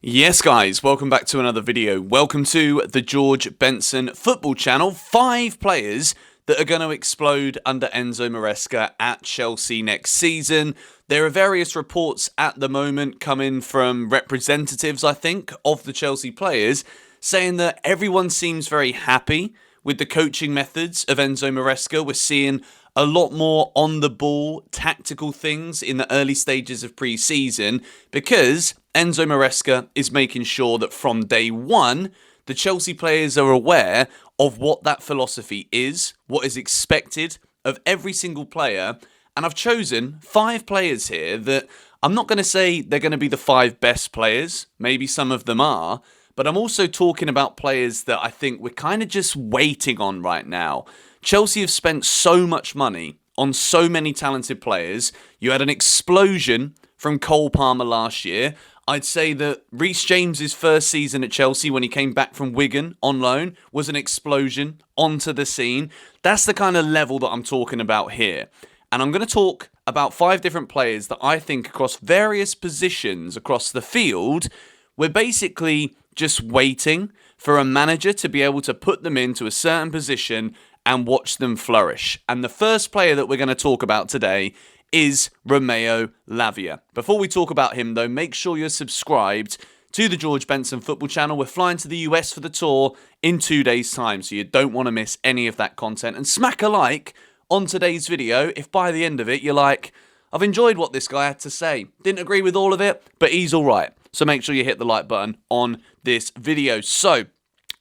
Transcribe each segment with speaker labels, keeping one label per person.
Speaker 1: Yes guys, welcome back to another video. Welcome to the George Benson football channel. 5 players that are going to explode under Enzo Maresca at Chelsea next season. There are various reports at the moment coming from representatives, I think, of the Chelsea players, saying that everyone seems very happy with the coaching methods of Enzo Maresca. We're seeing a lot more on the ball, tactical things in the early stages of pre-season because Enzo Maresca is making sure that from day one, the Chelsea players are aware of what that philosophy is, what is expected of every single player. And I've chosen 5 players here that I'm not going to say they're going to be the 5 best players. Maybe some of them are. But I'm also talking about players that I think we're kind of just waiting on right now. Chelsea have spent so much money on so many talented players. You had an explosion from Cole Palmer last year. I'd say that Reece James's first season at Chelsea when he came back from Wigan on loan was an explosion onto the scene. That's the kind of level that I'm talking about here. And I'm going to talk about 5 different players that I think across various positions across the field, we're basically just waiting for a manager to be able to put them into a certain position and watch them flourish. And the first player that we're going to talk about today is Romeo Lavia. Before we talk about him though, make sure you're subscribed to the George Benson football channel. We're flying to the US for the tour in 2 days' time, so you don't want to miss any of that content. And smack a like on today's video if by the end of it you're like, I've enjoyed what this guy had to say. Didn't agree with all of it, but he's all right. So make sure you hit the like button on this video. So,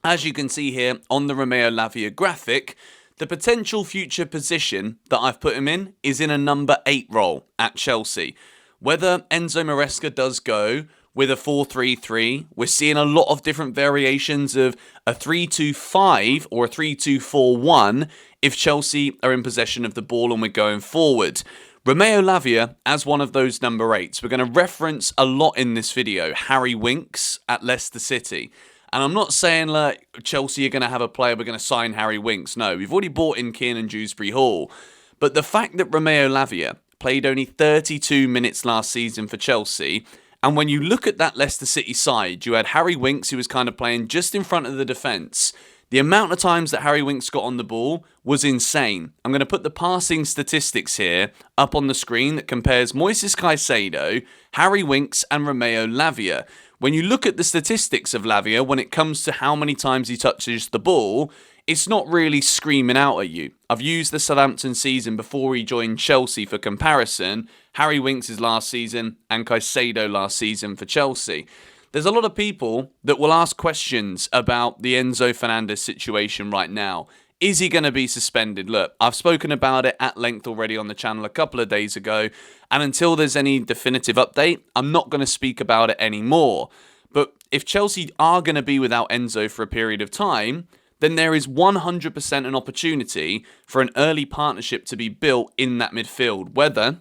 Speaker 1: as you can see here on the Romeo Lavia graphic, the potential future position that I've put him in is in a number 8 role at Chelsea. Whether Enzo Maresca does go with a 4-3-3, we're seeing a lot of different variations of a 3-2-5 or a 3-2-4-1 if Chelsea are in possession of the ball and we're going forward. Romeo Lavia as one of those number 8s. We're going to reference a lot in this video Harry Winks at Leicester City. And I'm not saying like Chelsea are going to have a player, we're going to sign Harry Winks. No, we've already bought in Kiernan Dewsbury-Hall. But the fact that Romeo Lavia played only 32 minutes last season for Chelsea, and when you look at that Leicester City side, you had Harry Winks who was kind of playing just in front of the defence. The amount of times that Harry Winks got on the ball was insane. I'm going to put the passing statistics here up on the screen that compares Moises Caicedo, Harry Winks and Romeo Lavia. When you look at the statistics of Lavia, when it comes to how many times he touches the ball, it's not really screaming out at you. I've used the Southampton season before he joined Chelsea for comparison. Harry Winks' last season and Caicedo last season for Chelsea. There's a lot of people that will ask questions about the Enzo Fernandez situation right now. Is he going to be suspended? Look, I've spoken about it at length already on the channel a couple of days ago, and until there's any definitive update, I'm not going to speak about it anymore. But if Chelsea are going to be without Enzo for a period of time, then there is 100% an opportunity for an early partnership to be built in that midfield, whether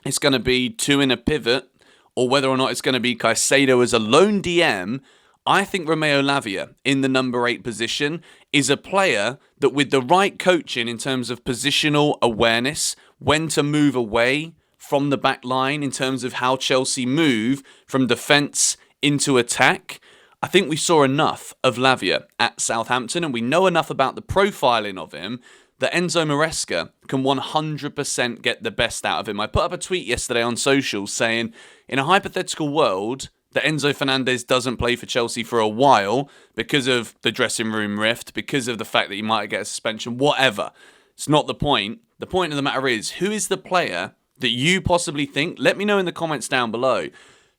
Speaker 1: it's going to be 2 in a pivot, or whether or not it's going to be Caicedo as a lone DM. I think Romeo Lavia in the number 8 position is a player that with the right coaching in terms of positional awareness, when to move away from the back line in terms of how Chelsea move from defence into attack, I think we saw enough of Lavia at Southampton and we know enough about the profiling of him that Enzo Maresca can 100% get the best out of him. I put up a tweet yesterday on social saying, in a hypothetical world that Enzo Fernandez doesn't play for Chelsea for a while because of the dressing room rift, because of the fact that he might get a suspension, whatever. It's not the point. The point of the matter is, who is the player that you possibly think? Let me know in the comments down below.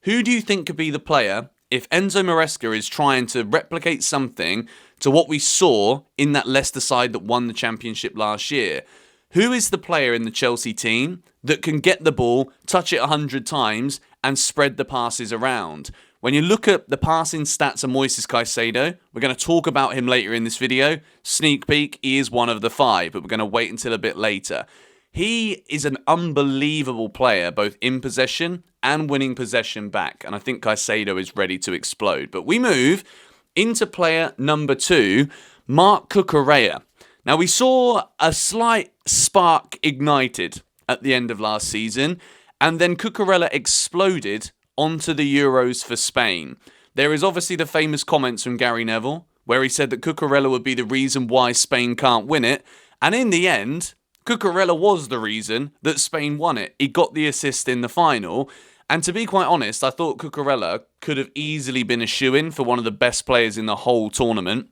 Speaker 1: Who do you think could be the player if Enzo Maresca is trying to replicate something to what we saw in that Leicester side that won the championship last year? Who is the player in the Chelsea team that can get the ball, touch it 100 times and spread the passes around? When you look at the passing stats of Moises Caicedo, we're going to talk about him later in this video. Sneak peek, he is one of the 5, but we're going to wait until a bit later. He is an unbelievable player, both in possession and winning possession back. And I think Caicedo is ready to explode. But we move into player number 2, Marc Cucurella. Now, we saw a slight spark ignited at the end of last season, and then Cucurella exploded onto the Euros for Spain. There is obviously the famous comments from Gary Neville, where he said that Cucurella would be the reason why Spain can't win it. And in the end, Cucurella was the reason that Spain won it. He got the assist in the final. And to be quite honest, I thought Cucurella could have easily been a shoo-in for one of the best players in the whole tournament.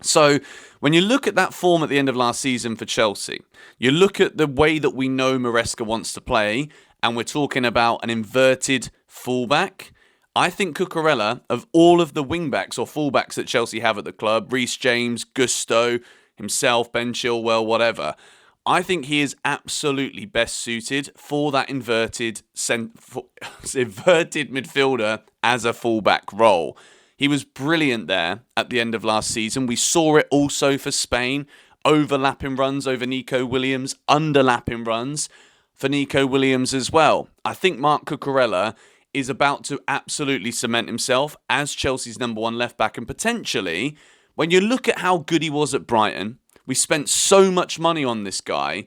Speaker 1: So when you look at that form at the end of last season for Chelsea, you look at the way that we know Maresca wants to play, and we're talking about an inverted fullback. I think Cucurella, of all of the wingbacks or fullbacks that Chelsea have at the club, Reece James, Gusto, himself, Ben Chilwell, whatever, I think he is absolutely best suited for that inverted midfielder as a fullback role. He was brilliant there at the end of last season. We saw it also for Spain. Overlapping runs over Nico Williams, underlapping runs for Nico Williams as well. I think Marc Cucurella is about to absolutely cement himself as Chelsea's number one left back. And potentially, when you look at how good he was at Brighton, we spent so much money on this guy.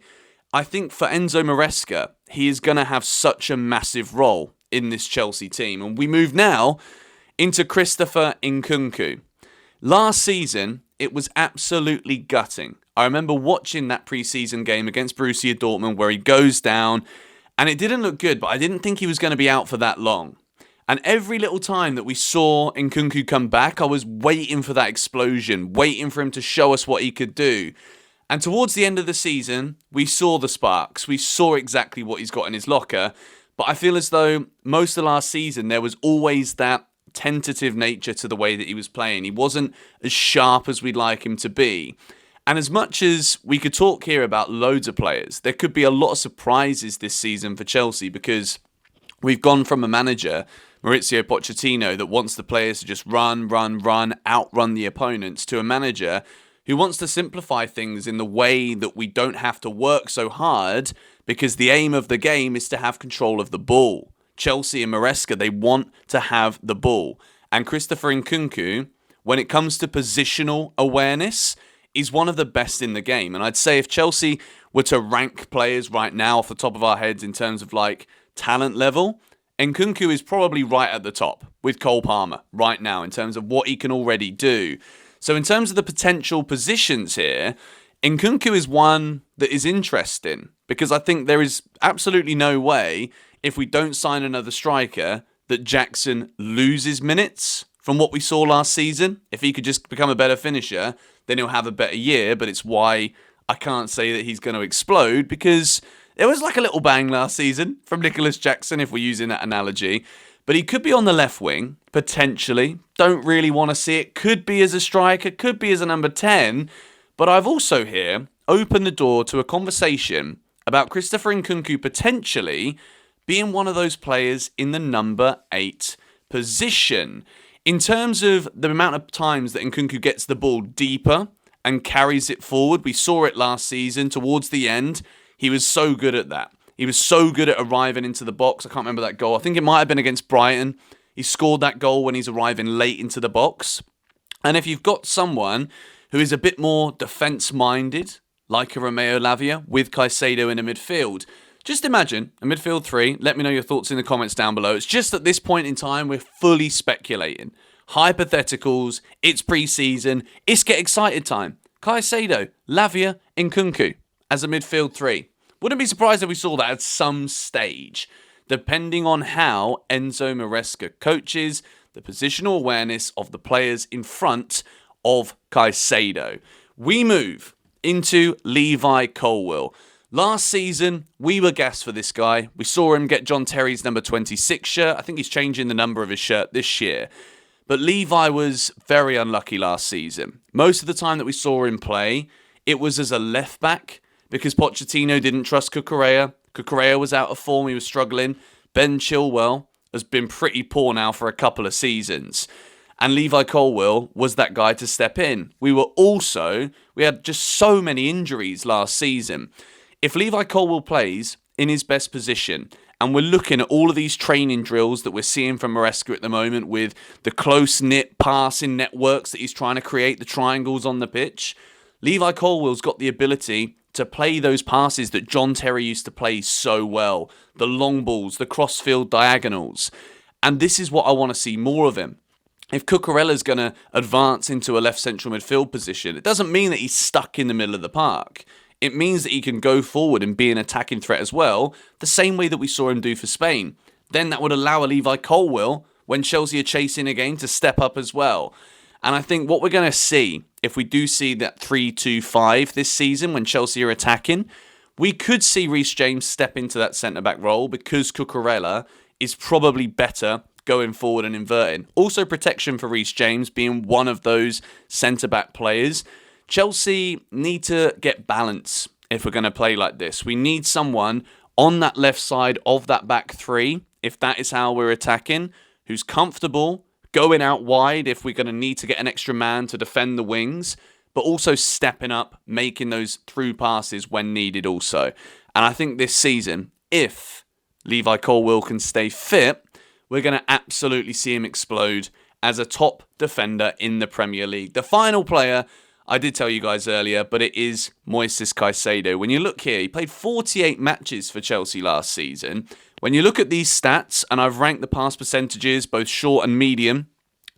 Speaker 1: I think for Enzo Maresca, he is going to have such a massive role in this Chelsea team. And we move now into Christopher Nkunku. Last season, it was absolutely gutting. I remember watching that pre-season game against Borussia Dortmund where he goes down, and it didn't look good, but I didn't think he was going to be out for that long. And every little time that we saw Nkunku come back, I was waiting for that explosion, waiting for him to show us what he could do. And towards the end of the season, we saw the sparks. We saw exactly what he's got in his locker. But I feel as though most of last season, there was always that tentative nature to the way that he was playing. He wasn't as sharp as we'd like him to be. And as much as we could talk here about loads of players, there could be a lot of surprises this season for Chelsea because we've gone from a manager, Mauricio Pochettino, that wants the players to just run, outrun the opponents, to a manager who wants to simplify things in the way that we don't have to work so hard because the aim of the game is to have control of the ball. Chelsea and Maresca, they want to have the ball. And Christopher Nkunku, when it comes to positional awareness, is one of the best in the game. And I'd say if Chelsea were to rank players right now off the top of our heads in terms of like talent level, Nkunku is probably right at the top with Cole Palmer right now in terms of what he can already do. So in terms of the potential positions here, Nkunku is one that is interesting because I think there is absolutely no way, if we don't sign another striker, that Jackson loses minutes from what we saw last season. If he could just become a better finisher, then he'll have a better year. But it's why I can't say that he's going to explode, because there was like a little bang last season from Nicholas Jackson, if we're using that analogy. But he could be on the left wing, potentially. Don't really want to see it. Could be as a striker, could be as a number 10. But I've also here opened the door to a conversation about Christopher Nkunku potentially being one of those players in the number 8 position. In terms of the amount of times that Nkunku gets the ball deeper and carries it forward, we saw it last season towards the end. He was so good at that. He was so good at arriving into the box. I can't remember that goal. I think it might have been against Brighton. He scored that goal when he's arriving late into the box. And if you've got someone who is a bit more defence-minded, like a Romeo Lavia, with Caicedo in the midfield, just imagine a midfield three. Let me know your thoughts in the comments down below. It's just at this point in time, we're fully speculating. Hypotheticals, it's pre-season, it's get excited time. Caicedo, Lavia, Nkunku as a midfield three. Wouldn't be surprised if we saw that at some stage, depending on how Enzo Maresca coaches the positional awareness of the players in front of Caicedo. We move into Levi Colwill. Last season, we were gassed for this guy. We saw him get John Terry's number 26 shirt. I think he's changing the number of his shirt this year. But Levi was very unlucky last season. Most of the time that we saw him play, it was as a left back because Pochettino didn't trust Cucurella. Cucurella was out of form. He was struggling. Ben Chilwell has been pretty poor now for a couple of seasons. And Levi Colwill was that guy to step in. We had just so many injuries last season. If Levi Colwill plays in his best position, and we're looking at all of these training drills that we're seeing from Maresca at the moment with the close-knit passing networks that he's trying to create, the triangles on the pitch, Levi Colwill's got the ability to play those passes that John Terry used to play so well, the long balls, the cross-field diagonals. And this is what I want to see more of him. if Cucurella's going to advance into a left central midfield position, it doesn't mean that he's stuck in the middle of the park. It means that he can go forward and be an attacking threat as well, the same way that we saw him do for Spain. Then that would allow a Levi Colwill, when Chelsea are chasing again, to step up as well. And I think what we're going to see, if we do see that 3-2-5 this season when Chelsea are attacking, we could see Reece James step into that centre-back role because Cucurella is probably better going forward and inverting. Also protection for Reece James being one of those centre-back players. Chelsea need to get balance if we're going to play like this. We need someone on that left side of that back three, if that is how we're attacking, who's comfortable going out wide if we're going to need to get an extra man to defend the wings, but also stepping up, making those through passes when needed also. And I think this season, if Levi Colwill can stay fit, we're going to absolutely see him explode as a top defender in the Premier League. The final player, I did tell you guys earlier, but it is Moises Caicedo. When you look here, he played 48 matches for Chelsea last season. When you look at these stats, and I've ranked the pass percentages, both short and medium,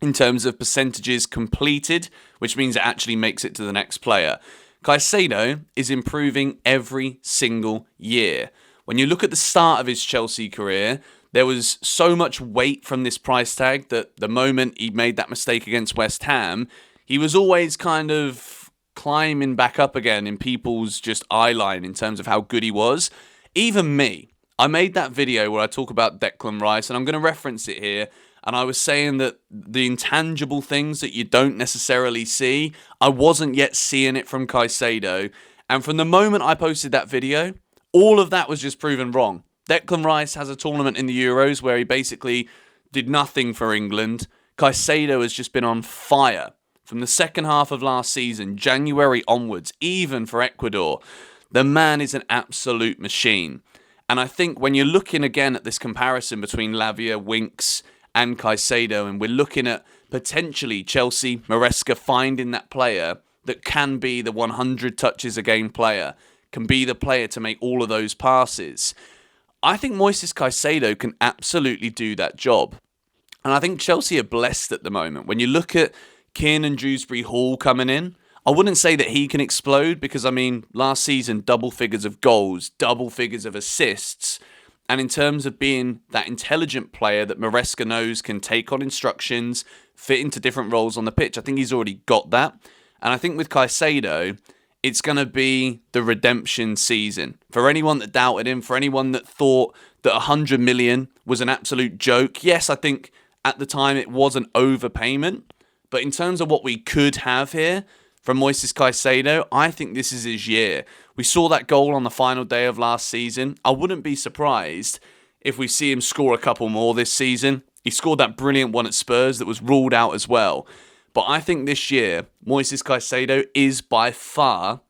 Speaker 1: in terms of percentages completed, which means it actually makes it to the next player. Caicedo is improving every single year. When you look at the start of his Chelsea career, there was so much weight from this price tag that the moment he made that mistake against West Ham, he was always kind of climbing back up again in people's just eye line in terms of how good he was. Even me, I made that video where I talk about Declan Rice, and I'm going to reference it here. And I was saying that the intangible things that you don't necessarily see, I wasn't yet seeing it from Caicedo. And from the moment I posted that video, all of that was just proven wrong. Declan Rice has a tournament in the Euros where he basically did nothing for England. Caicedo has just been on fire from the second half of last season, January onwards, even for Ecuador. The man is an absolute machine. And I think when you're looking again at this comparison between Lavia, Winks, and Caicedo, and we're looking at potentially Chelsea, Maresca finding that player that can be the 100 touches a game player, can be the player to make all of those passes. I think Moises Caicedo can absolutely do that job. And I think Chelsea are blessed at the moment. When you look at Kiernan Dewsbury-Hall coming in, I wouldn't say that he can explode because, I mean, last season, double figures of goals, double figures of assists. And in terms of being that intelligent player that Maresca knows can take on instructions, fit into different roles on the pitch, I think he's already got that. And I think with Caicedo, it's going to be the redemption season. For anyone that doubted him, for anyone that thought that 100 million was an absolute joke, yes, I think at the time it was an overpayment. But in terms of what we could have here from Moises Caicedo, I think this is his year. We saw that goal on the final day of last season. I wouldn't be surprised if we see him score a couple more this season. He scored that brilliant one at Spurs that was ruled out as well. But I think this year, Moises Caicedo is by far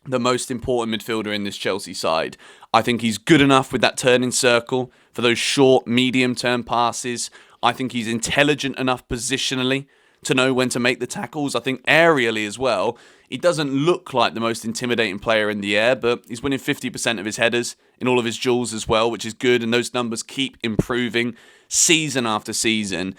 Speaker 1: the most important midfielder in this Chelsea side. I think he's good enough with that turning circle for those short, medium-term passes. I think he's intelligent enough positionally to know when to make the tackles. I think aerially as well, he doesn't look like the most intimidating player in the air, but he's winning 50% of his headers in all of his duels as well, which is good. And those numbers keep improving season after season.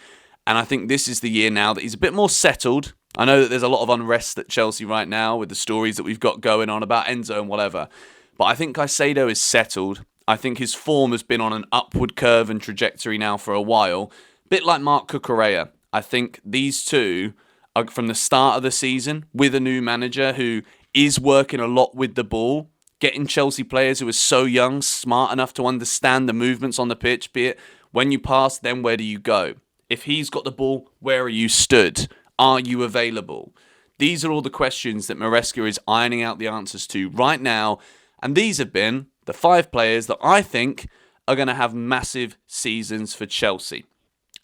Speaker 1: And I think this is the year now that he's a bit more settled. I know that there's a lot of unrest at Chelsea right now with the stories that we've got going on about Enzo and whatever. But I think Caicedo is settled. I think his form has been on an upward curve and trajectory now for a while. A bit like Marc Cucurella. I think these two are from the start of the season with a new manager who is working a lot with the ball, getting Chelsea players who are so young, smart enough to understand the movements on the pitch, be it when you pass, then where do you go? If he's got the ball, where are you stood? Are you available? These are all the questions that Maresca is ironing out the answers to right now. And these have been the 5 players that I think are going to have massive seasons for Chelsea.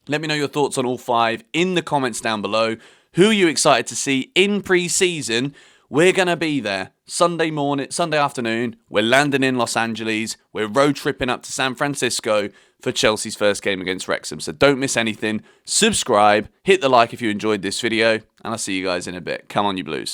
Speaker 1: Let me know your thoughts on all 5 in the comments down below. Who are you excited to see in pre-season? We're going to be there Sunday afternoon. We're landing in Los Angeles. We're road tripping up to San Francisco for Chelsea's first game against Wrexham. So don't miss anything. Subscribe, hit the like if you enjoyed this video, and I'll see you guys in a bit. Come on, you Blues.